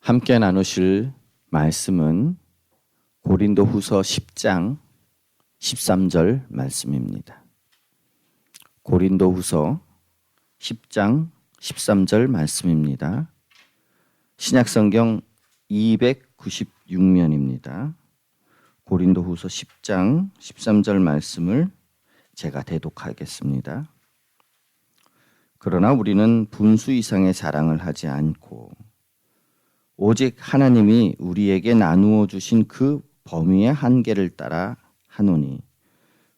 함께 나누실 말씀은 고린도후서 10장 13절 말씀입니다. 고린도후서 10장 13절 말씀입니다. 신약성경 296면입니다. 고린도후서 10장 13절 말씀을 제가 대독하겠습니다. 그러나 우리는 분수 이상의 자랑을 하지 않고 오직 하나님이 우리에게 나누어 주신 그 범위의 한계를 따라 하노니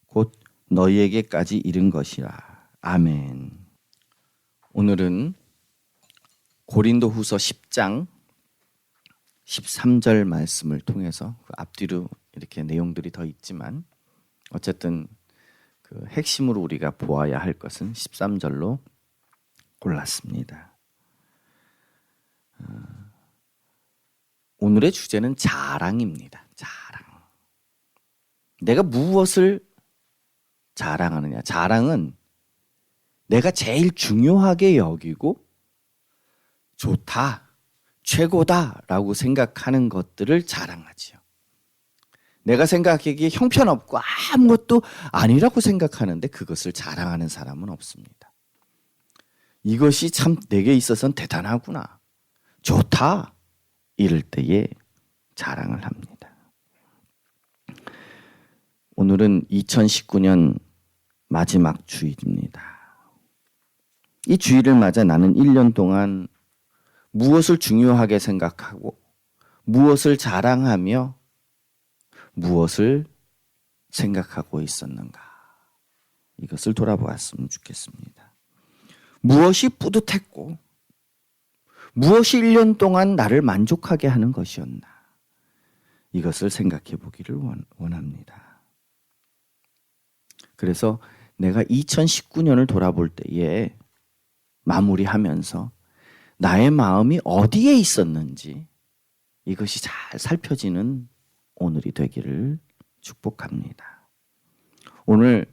곧 너희에게까지 이른 것이라. 아멘. 오늘은 고린도후서 10장 13절 말씀을 통해서 그 앞뒤로 이렇게 내용들이 더 있지만 어쨌든 그 핵심으로 우리가 보아야 할 것은 13절로 골랐습니다. 오늘의 주제는 자랑입니다. 자랑. 내가 무엇을 자랑하느냐. 자랑은 내가 제일 중요하게 여기고 좋다, 최고다라고 생각하는 것들을 자랑하지요. 내가 생각하기에 형편없고 아무것도 아니라고 생각하는데 그것을 자랑하는 사람은 없습니다. 이것이 참 내게 있어서는 대단하구나, 좋다, 이럴 때에 자랑을 합니다. 오늘은 2019년 마지막 주일입니다. 이 주일을 맞아 나는 1년 동안 무엇을 중요하게 생각하고 무엇을 자랑하며 무엇을 생각하고 있었는가, 이것을 돌아보았으면 좋겠습니다. 무엇이 뿌듯했고 무엇이 1년 동안 나를 만족하게 하는 것이었나, 이것을 생각해 보기를 원합니다. 그래서 내가 2019년을 돌아볼 때에 마무리하면서 나의 마음이 어디에 있었는지 이것이 잘 살펴지는 오늘이 되기를 축복합니다. 오늘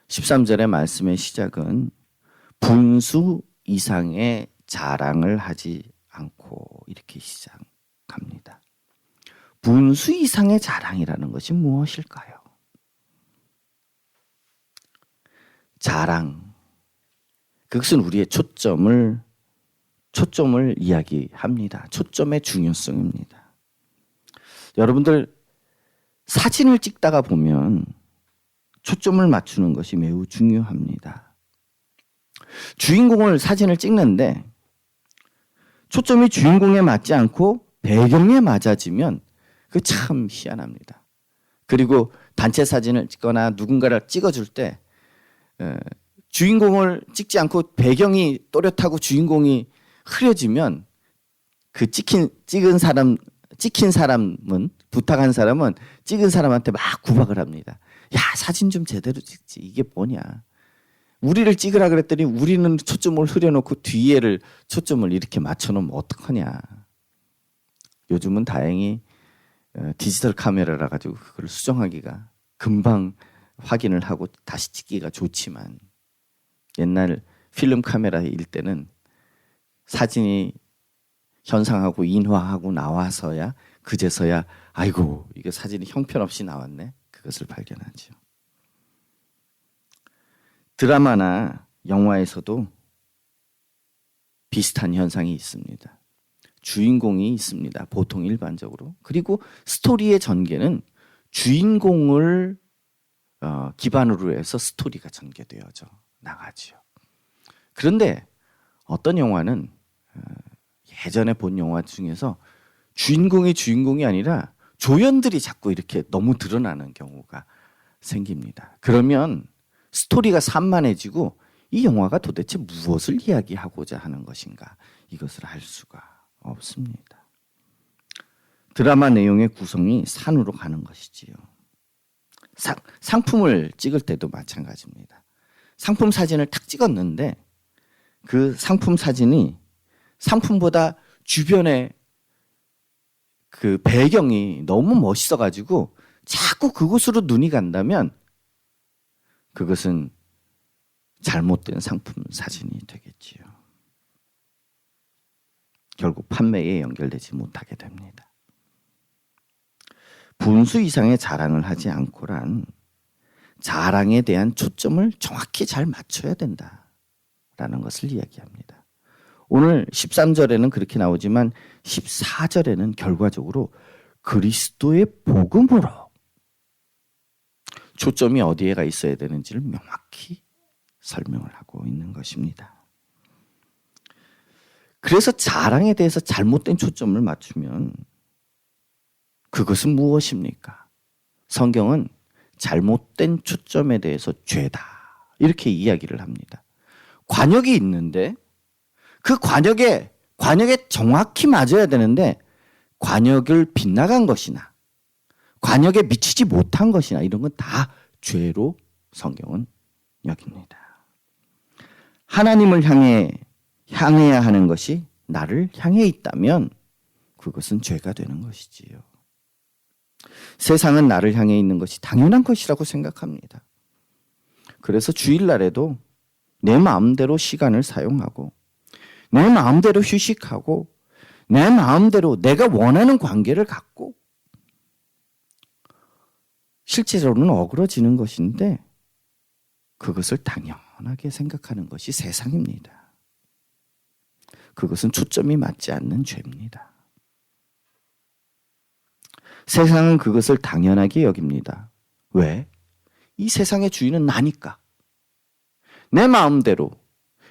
13절의 말씀의 시작은 분수 이상의 자랑을 하지 않고 이렇게 시작합니다. 분수 이상의 자랑이라는 것이 무엇일까요? 자랑. 그것은 우리의 초점을 이야기합니다. 초점의 중요성입니다. 여러분들 사진을 찍다가 보면 초점을 맞추는 것이 매우 중요합니다. 주인공을 사진을 찍는데 초점이 주인공에 맞지 않고 배경에 맞아지면 그 참 희한합니다. 그리고 단체 사진을 찍거나 누군가를 찍어줄 때 주인공을 찍지 않고 배경이 또렷하고 주인공이 흐려지면 그 찍힌 사람은 부탁한 사람은 찍은 사람한테 막 구박을 합니다. 야, 사진 좀 제대로 찍지. 이게 뭐냐. 우리를 찍으라 그랬더니 우리는 초점을 흐려놓고 뒤에를 초점을 이렇게 맞춰놓으면 어떡하냐. 요즘은 다행히 디지털 카메라라 가지고 그걸 수정하기가 금방 확인을 하고 다시 찍기가 좋지만 옛날 필름 카메라일 때는 사진이 현상하고 인화하고 나와서야 그제서야 아이고 이거 사진이 형편없이 나왔네, 그것을 발견하죠. 드라마나 영화에서도 비슷한 현상이 있습니다. 주인공이 있습니다. 보통 일반적으로. 그리고 스토리의 전개는 주인공을 기반으로 해서 스토리가 전개되어져 나가죠. 그런데 어떤 영화는 예전에 본 영화 중에서 주인공이 아니라 조연들이 자꾸 이렇게 너무 드러나는 경우가 생깁니다. 그러면 스토리가 산만해지고 이 영화가 도대체 무엇을 이야기하고자 하는 것인가, 이것을 알 수가 없습니다. 드라마 내용의 구성이 산으로 가는 것이지요. 상품을 찍을 때도 마찬가지입니다. 상품 사진을 탁 찍었는데 그 상품 사진이 상품보다 주변에 그 배경이 너무 멋있어가지고 자꾸 그곳으로 눈이 간다면 그것은 잘못된 상품 사진이 되겠지요. 결국 판매에 연결되지 못하게 됩니다. 분수 이상의 자랑을 하지 않고란 자랑에 대한 초점을 정확히 잘 맞춰야 된다라는 것을 이야기합니다. 오늘 13절에는 그렇게 나오지만 14절에는 결과적으로 그리스도의 복음으로 초점이 어디에가 있어야 되는지를 명확히 설명을 하고 있는 것입니다. 그래서 자랑에 대해서 잘못된 초점을 맞추면 그것은 무엇입니까? 성경은 잘못된 초점에 대해서 죄다 이렇게 이야기를 합니다. 관역이 있는데 그 관역에 정확히 맞아야 되는데 관역을 빗나간 것이나 관역에 미치지 못한 것이나 이런 건 다 죄로 성경은 여깁니다. 하나님을 향해야 하는 것이 나를 향해 있다면 그것은 죄가 되는 것이지요. 세상은 나를 향해 있는 것이 당연한 것이라고 생각합니다. 그래서 주일날에도 내 마음대로 시간을 사용하고 내 마음대로 휴식하고 내 마음대로 내가 원하는 관계를 갖고 실제로는 어그러지는 것인데 그것을 당연하게 생각하는 것이 세상입니다. 그것은 초점이 맞지 않는 죄입니다. 세상은 그것을 당연하게 여깁니다. 왜? 이 세상의 주인은 나니까. 내 마음대로,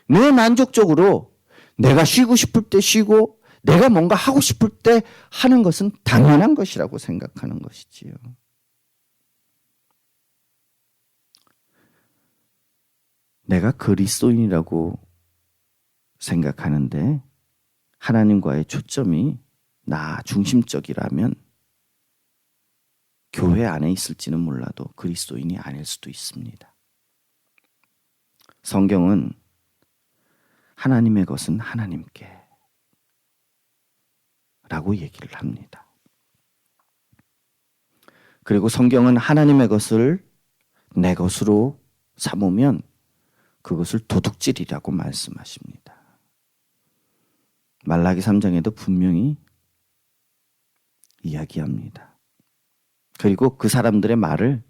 내 만족적으로 내가 쉬고 싶을 때 쉬고 내가 뭔가 하고 싶을 때 하는 것은 당연한 것이라고 생각하는 것이지요. 내가 그리스도인이라고 생각하는데 하나님과의 초점이 나 중심적이라면 교회 안에 있을지는 몰라도 그리스도인이 아닐 수도 있습니다. 성경은 하나님의 것은 하나님께 라고 얘기를 합니다. 그리고 성경은 하나님의 것을 내 것으로 삼으면 그것을 도둑질이라고 말씀하십니다. 말라기 3장에도 분명히 이야기합니다. 그리고 그 사람들의 말을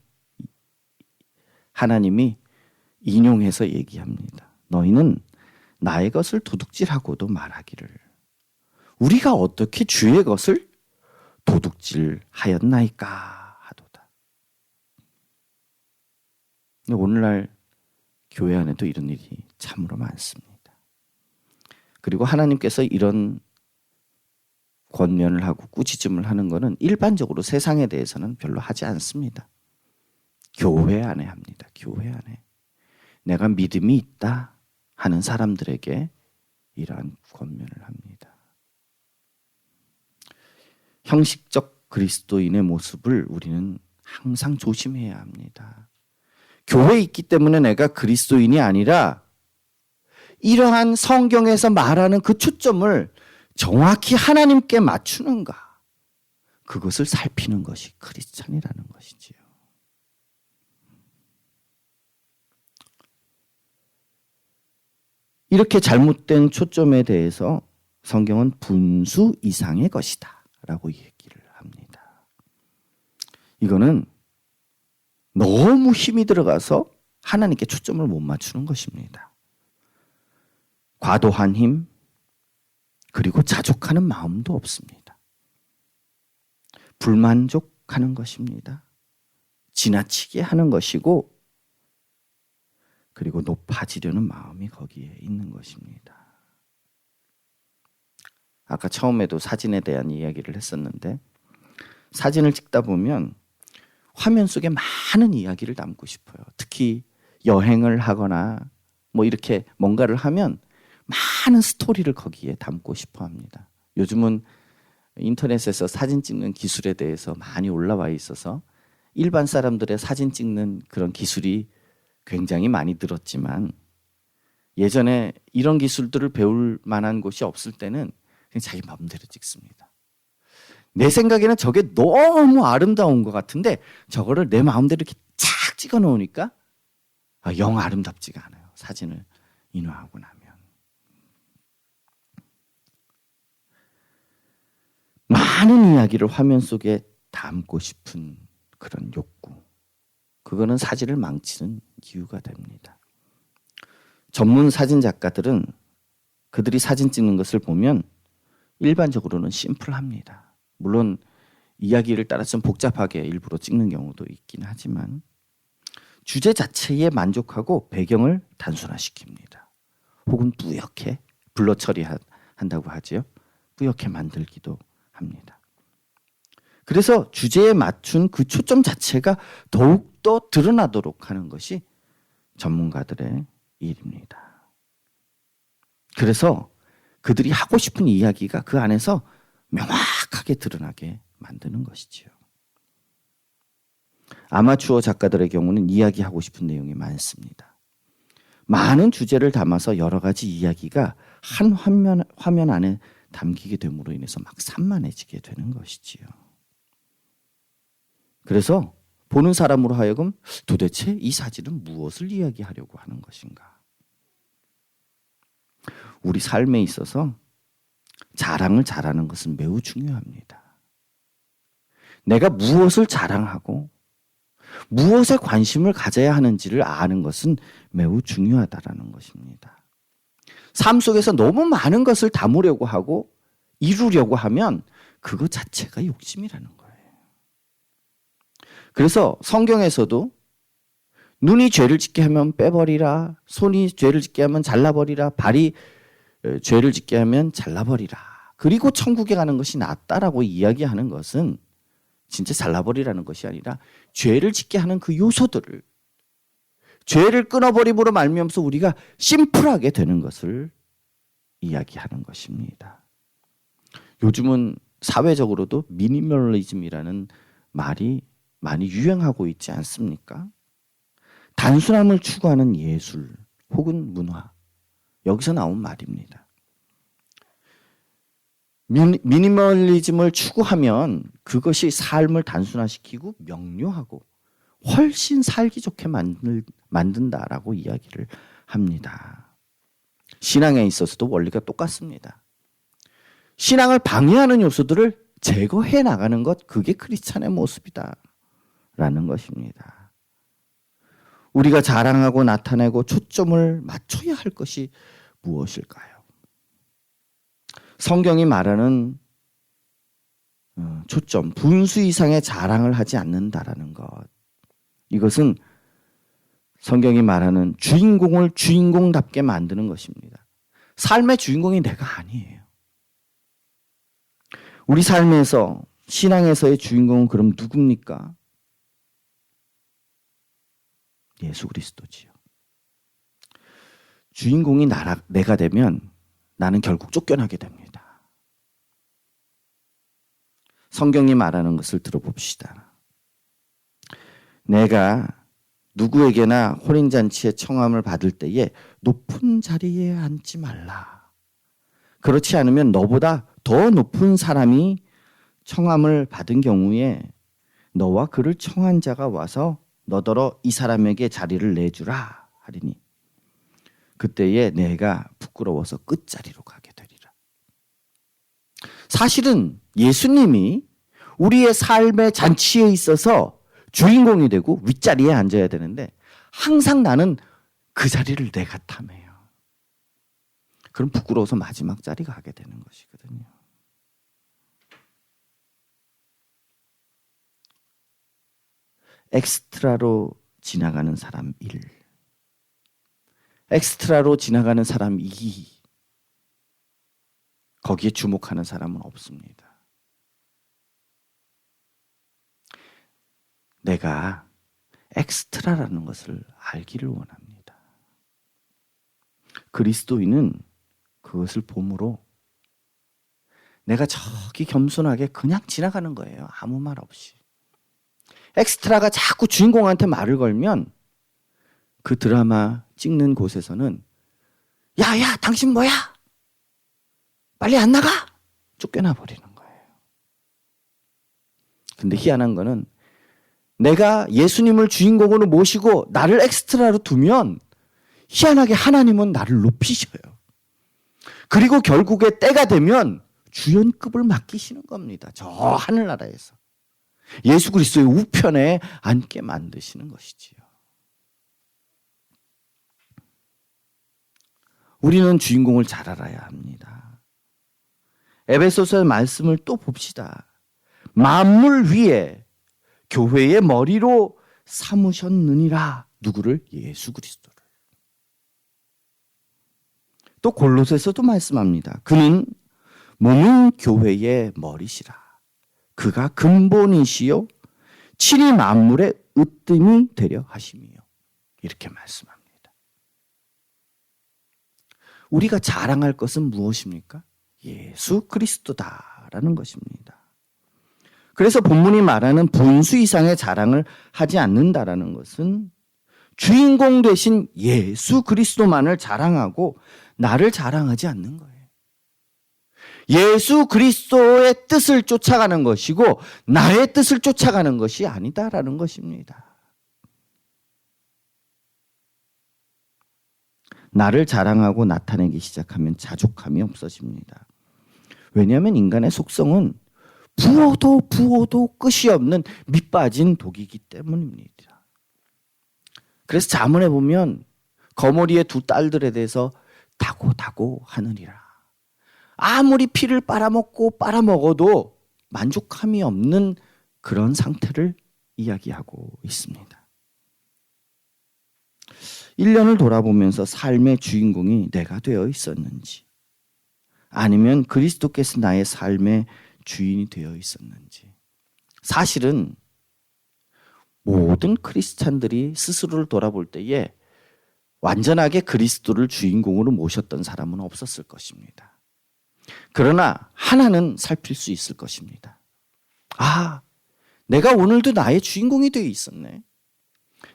하나님이 인용해서 얘기합니다. 너희는 나의 것을 도둑질하고도 말하기를 우리가 어떻게 주의 것을 도둑질하였나이까 하도다. 오늘날 교회 안에도 이런 일이 참으로 많습니다. 그리고 하나님께서 이런 권면을 하고 꾸짖음을 하는 것은 일반적으로 세상에 대해서는 별로 하지 않습니다. 교회 안에 합니다. 교회 안에. 내가 믿음이 있다 하는 사람들에게 이러한 권면을 합니다. 형식적 그리스도인의 모습을 우리는 항상 조심해야 합니다. 교회에 있기 때문에 내가 그리스도인이 아니라 이러한 성경에서 말하는 그 초점을 정확히 하나님께 맞추는가? 그것을 살피는 것이 크리스찬이라는 것이지요. 이렇게 잘못된 초점에 대해서 성경은 분수 이상의 것이다 라고 얘기를 합니다. 이거는 너무 힘이 들어가서 하나님께 초점을 못 맞추는 것입니다. 과도한 힘, 그리고 자족하는 마음도 없습니다. 불만족하는 것입니다. 지나치게 하는 것이고 그리고 높아지려는 마음이 거기에 있는 것입니다. 아까 처음에도 사진에 대한 이야기를 했었는데 사진을 찍다 보면 화면 속에 많은 이야기를 담고 싶어요. 특히 여행을 하거나 뭐 이렇게 뭔가를 하면 많은 스토리를 거기에 담고 싶어 합니다. 요즘은 인터넷에서 사진 찍는 기술에 대해서 많이 올라와 있어서 일반 사람들의 사진 찍는 그런 기술이 굉장히 많이 늘었지만 예전에 이런 기술들을 배울 만한 곳이 없을 때는 그냥 자기 마음대로 찍습니다. 내 생각에는 저게 너무 아름다운 것 같은데 저거를 내 마음대로 이렇게 착 찍어 놓으니까 영 아름답지가 않아요. 사진을 인화하고 나면. 많은 이야기를 화면 속에 담고 싶은 그런 욕구. 그거는 사진을 망치는 이유가 됩니다. 전문 사진 작가들은 그들이 사진 찍는 것을 보면 일반적으로는 심플합니다. 물론 이야기를 따라 좀 복잡하게 일부러 찍는 경우도 있긴 하지만 주제 자체에 만족하고 배경을 단순화시킵니다. 혹은 뿌옇게 블러 처리한다고 하죠. 뿌옇게 만들기도 합니다. 그래서 주제에 맞춘 그 초점 자체가 더욱더 드러나도록 하는 것이 전문가들의 일입니다. 그래서 그들이 하고 싶은 이야기가 그 안에서 명확하게 드러나게 만드는 것이지요. 아마추어 작가들의 경우는 이야기하고 싶은 내용이 많습니다. 많은 주제를 담아서 여러 가지 이야기가 한 화면 안에 담기게 됨으로 인해서 막 산만해지게 되는 것이지요. 그래서 보는 사람으로 하여금 도대체 이 사진은 무엇을 이야기하려고 하는 것인가? 우리 삶에 있어서 자랑을 잘하는 것은 매우 중요합니다. 내가 무엇을 자랑하고 무엇에 관심을 가져야 하는지를 아는 것은 매우 중요하다라는 것입니다. 삶 속에서 너무 많은 것을 담으려고 하고 이루려고 하면 그것 자체가 욕심이라는 거예요. 그래서 성경에서도 눈이 죄를 짓게 하면 빼버리라, 손이 죄를 짓게 하면 잘라버리라, 발이 죄를 짓게 하면 잘라버리라. 그리고 천국에 가는 것이 낫다라고 이야기하는 것은 진짜 잘라버리라는 것이 아니라 죄를 짓게 하는 그 요소들을 죄를 끊어버림으로 말미암아서 우리가 심플하게 되는 것을 이야기하는 것입니다. 요즘은 사회적으로도 미니멀리즘이라는 말이 많이 유행하고 있지 않습니까? 단순함을 추구하는 예술 혹은 문화, 여기서 나온 말입니다. 미니멀리즘을 추구하면 그것이 삶을 단순화시키고 명료하고 훨씬 살기 좋게 만든다라고 이야기를 합니다. 신앙에 있어서도 원리가 똑같습니다. 신앙을 방해하는 요소들을 제거해 나가는 것, 그게 크리스찬의 모습이다라는 것입니다. 우리가 자랑하고 나타내고 초점을 맞춰야 할 것이 무엇일까요? 성경이 말하는 초점, 분수 이상의 자랑을 하지 않는다라는 것. 이것은 성경이 말하는 주인공을 주인공답게 만드는 것입니다. 삶의 주인공이 내가 아니에요. 우리 삶에서, 신앙에서의 주인공은 그럼 누굽니까? 예수 그리스도지요. 주인공이 내가 되면 나는 결국 쫓겨나게 됩니다. 성경이 말하는 것을 들어봅시다. 내가 누구에게나 혼인잔치에 청함을 받을 때에 높은 자리에 앉지 말라. 그렇지 않으면 너보다 더 높은 사람이 청함을 받은 경우에 너와 그를 청한 자가 와서 너더러 이 사람에게 자리를 내주라 하리니 그때에 내가 부끄러워서 끝자리로 가게 되리라. 사실은 예수님이 우리의 삶의 잔치에 있어서 주인공이 되고 윗자리에 앉아야 되는데 항상 나는 그 자리를 내가 탐해요. 그럼 부끄러워서 마지막 자리 가게 되는 것이거든요. 엑스트라로 지나가는 사람 1, 엑스트라로 지나가는 사람 2, 거기에 주목하는 사람은 없습니다. 내가 엑스트라라는 것을 알기를 원합니다. 그리스도인은 그것을 봄으로 내가 저기 겸손하게 그냥 지나가는 거예요. 아무 말 없이. 엑스트라가 자꾸 주인공한테 말을 걸면 그 드라마 찍는 곳에서는 야야 당신 뭐야? 빨리 안 나가! 쫓겨나 버리는 거예요. 근데 희한한 거는 내가 예수님을 주인공으로 모시고 나를 엑스트라로 두면 희한하게 하나님은 나를 높이셔요. 그리고 결국에 때가 되면 주연급을 맡기시는 겁니다. 저 하늘나라에서. 예수 그리스도의 우편에 앉게 만드시는 것이지요. 우리는 주인공을 잘 알아야 합니다. 에베소서의 말씀을 또 봅시다. 만물 위에 교회의 머리로 삼으셨느니라. 누구를? 예수 그리스도를. 또 골로새서도 말씀합니다. 그는 몸은 교회의 머리시라. 그가 근본이시요 친히 만물의 으뜸이 되려 하심이요. 이렇게 말씀합니다. 우리가 자랑할 것은 무엇입니까? 예수 그리스도다라는 것입니다. 그래서 본문이 말하는 분수 이상의 자랑을 하지 않는다라는 것은 주인공 되신 예수 그리스도만을 자랑하고 나를 자랑하지 않는 거예요. 예수 그리스도의 뜻을 쫓아가는 것이고 나의 뜻을 쫓아가는 것이 아니다라는 것입니다. 나를 자랑하고 나타내기 시작하면 자족함이 없어집니다. 왜냐하면 인간의 속성은 부어도 끝이 없는 밑빠진 독이기 때문입니다. 그래서 잠언에 보면 거머리의 두 딸들에 대해서 다고 하느니라. 아무리 피를 빨아먹어도 만족함이 없는 그런 상태를 이야기하고 있습니다. 1년을 돌아보면서 삶의 주인공이 내가 되어 있었는지, 아니면 그리스도께서 나의 삶의 주인이 되어 있었는지. 사실은 모든 크리스찬들이 스스로를 돌아볼 때에 완전하게 그리스도를 주인공으로 모셨던 사람은 없었을 것입니다. 그러나 하나는 살필 수 있을 것입니다. 아, 내가 오늘도 나의 주인공이 되어 있었네.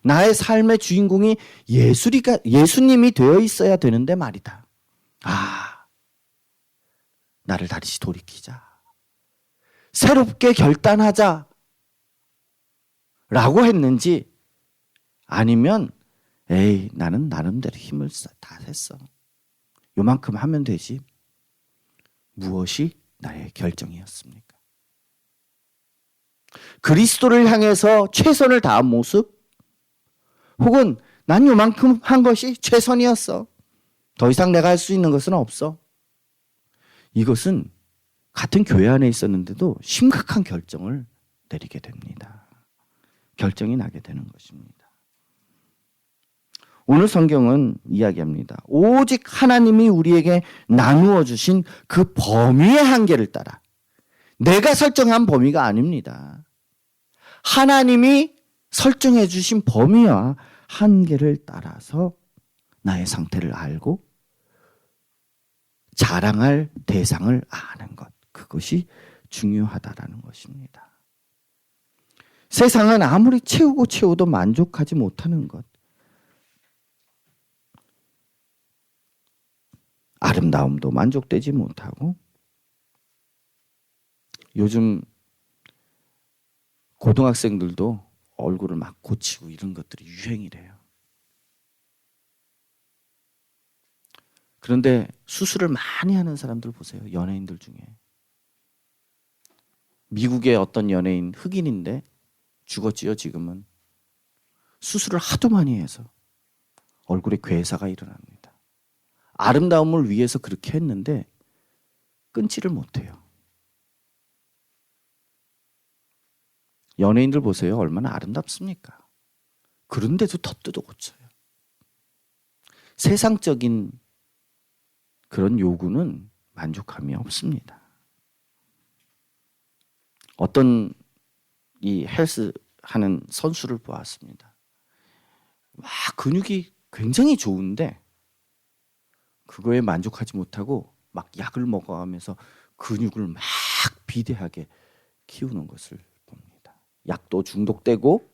나의 삶의 주인공이 예수님이 되어 있어야 되는데 말이다. 아, 나를 다시 돌이키자. 새롭게 결단하자. 라고 했는지, 아니면 에이, 나는 나름대로 힘을 다 했어. 요만큼 하면 되지. 무엇이 나의 결정이었습니까? 그리스도를 향해서 최선을 다한 모습? 혹은 난 요만큼 한 것이 최선이었어. 더 이상 내가 할 수 있는 것은 없어. 이것은 같은 교회 안에 있었는데도 심각한 결정을 내리게 됩니다. 결정이 나게 되는 것입니다. 오늘 성경은 이야기합니다. 오직 하나님이 우리에게 나누어 주신 그 범위의 한계를 따라, 내가 설정한 범위가 아닙니다. 하나님이 설정해 주신 범위와 한계를 따라서 나의 상태를 알고 자랑할 대상을 아는 것, 그것이 중요하다라는 것입니다. 세상은 아무리 채워도 만족하지 못하는 것, 아름다움도 만족되지 못하고, 요즘 고등학생들도 얼굴을 막 고치고 이런 것들이 유행이래요. 그런데 수술을 많이 하는 사람들 보세요. 연예인들 중에. 미국의 어떤 연예인, 흑인인데 죽었지요, 지금은. 수술을 하도 많이 해서 얼굴에 괴사가 일어납니다. 아름다움을 위해서 그렇게 했는데 끊지를 못해요. 연예인들 보세요. 얼마나 아름답습니까? 그런데도 더 뜯어 고쳐요. 세상적인 그런 요구는 만족함이 없습니다. 어떤 이 헬스 하는 선수를 보았습니다. 와, 근육이 굉장히 좋은데 그거에 만족하지 못하고 막 약을 먹어가면서 근육을 막 비대하게 키우는 것을 봅니다. 약도 중독되고,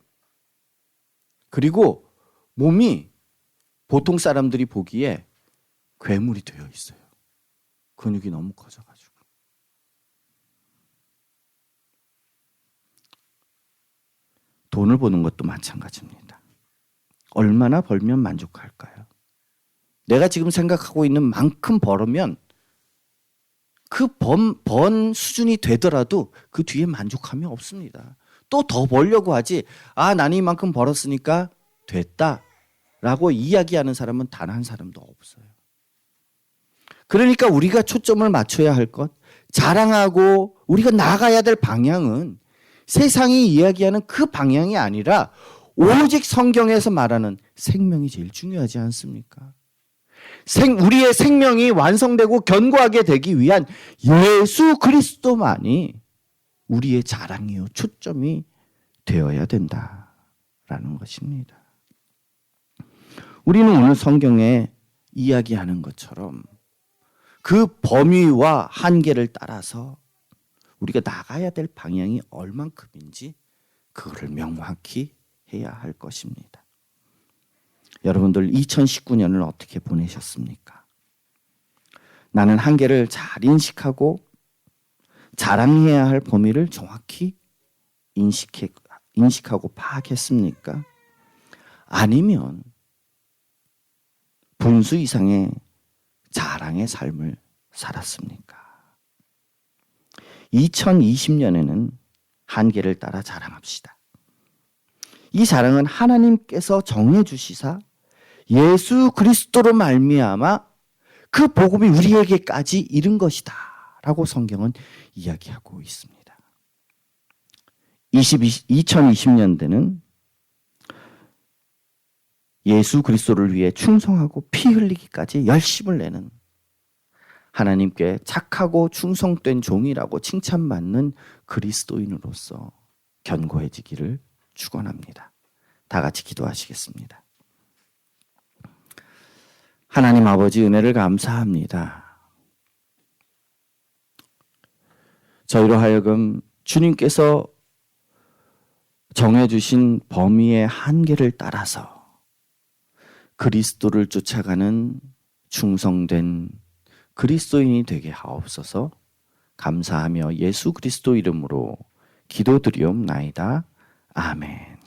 그리고 몸이 보통 사람들이 보기에 괴물이 되어 있어요. 근육이 너무 커져가지고. 돈을 버는 것도 마찬가지입니다. 얼마나 벌면 만족할까요? 내가 지금 생각하고 있는 만큼 벌으면 그 번 수준이 되더라도 그 뒤에 만족함이 없습니다. 또 더 벌려고 하지. 아, 나는 이만큼 벌었으니까 됐다라고 이야기하는 사람은 단 한 사람도 없어요. 그러니까 우리가 초점을 맞춰야 할 것, 자랑하고 우리가 나가야 될 방향은 세상이 이야기하는 그 방향이 아니라 오직 성경에서 말하는 생명이 제일 중요하지 않습니까? 우리의 생명이 완성되고 견고하게 되기 위한 예수 그리스도만이 우리의 자랑이요 초점이 되어야 된다라는 것입니다. 우리는 오늘 성경에 이야기하는 것처럼 그 범위와 한계를 따라서 우리가 나가야 될 방향이 얼만큼인지 그거를 명확히 해야 할 것입니다. 여러분들 2019년을 어떻게 보내셨습니까? 나는 한계를 잘 인식하고 자랑해야 할 범위를 정확히 인식하고 파악했습니까? 아니면 분수 이상의 자랑의 삶을 살았습니까? 2020년에는 한계를 따라 자랑합시다. 이 자랑은 하나님께서 정해주시사 예수 그리스도로 말미암아 그 복음이 우리에게까지 이른 것이다 라고 성경은 이야기하고 있습니다. 2020년대는 예수 그리스도를 위해 충성하고 피 흘리기까지 열심을 내는 하나님께 착하고 충성된 종이라고 칭찬받는 그리스도인으로서 견고해지기를 축원합니다. 다 같이 기도하시겠습니다. 하나님 아버지 은혜를 감사합니다. 저희로 하여금 주님께서 정해주신 범위의 한계를 따라서 그리스도를 쫓아가는 충성된 그리스도인이 되게 하옵소서. 감사하며 예수 그리스도 이름으로 기도드리옵나이다. 아멘.